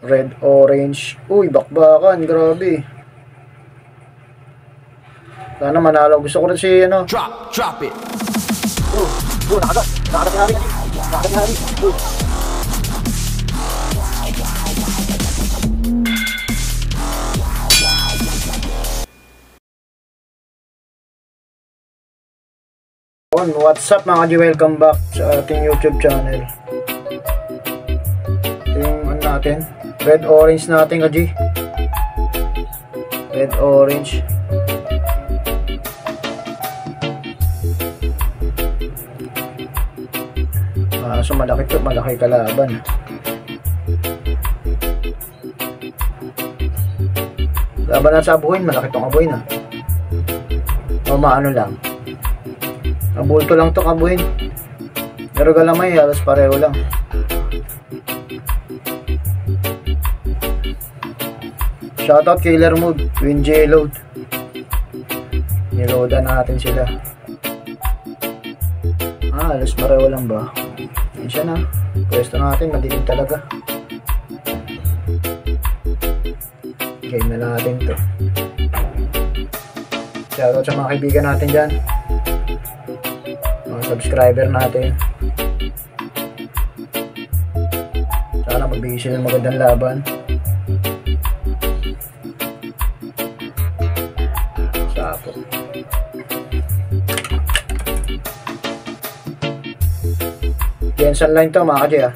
Red, orange. Uy, bakbakan. Grabe. Sana manalo. Gusto ko rin si ano. Drop it. Nakagat. Nakagat na rin. Nakagat na rin. What's up mga G? Welcome back sa ating YouTube channel. Ito yung ano natin, red orange natin ka G. Red orange. So malaki to, malaki kalaban. Laban na sa abuhin, malaki tong abuhin ah. O maano lang. Nabulto lang to kabuhin. Pero galamay halos pareho lang. Shoutout Killer Mode, Win J-Load. Niloadan natin sila. Halos pareho lang ba? Yan siya na. Pwesto natin, madilim talaga. Game na natin to. Shoutout sa mga kaibigan natin dyan, mga subscriber natin. Sana magbigay sila ng magandang laban. Sapo. Jensen line to mga kadya.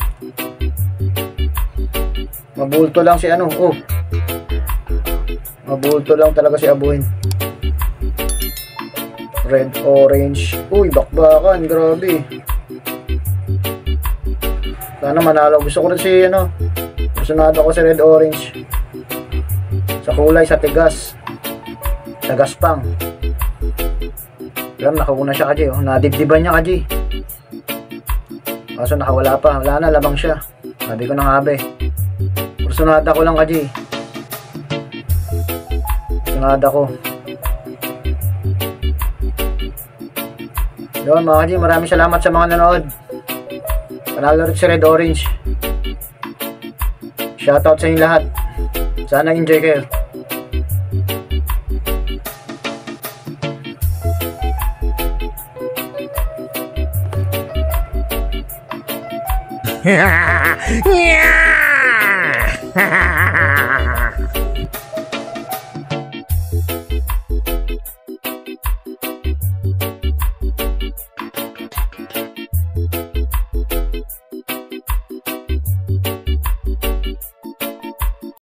Mabulto lang si ano. Oh, mabulto lang talaga si abuhin. Red, orange. Uy, bakbakan. Grabe. Sana manalo. Gusto ko rin si ano. Gusto ko si red, orange. Sa kulay, sa tigas. Sa gaspang. Alam, nakauna siya kaji. Oh. Nadibdiban niya kaji. Kaso nakawala pa. Wala na, labang siya. Sabi ko na nga be. Kursunada ko lang kaji. Kursunada ko. Yun mga kaji, maraming salamat sa mga nanood. Panalo rin si red, orange. Shoutout sa inyo lahat. Sana enjoy kayo. Yeah!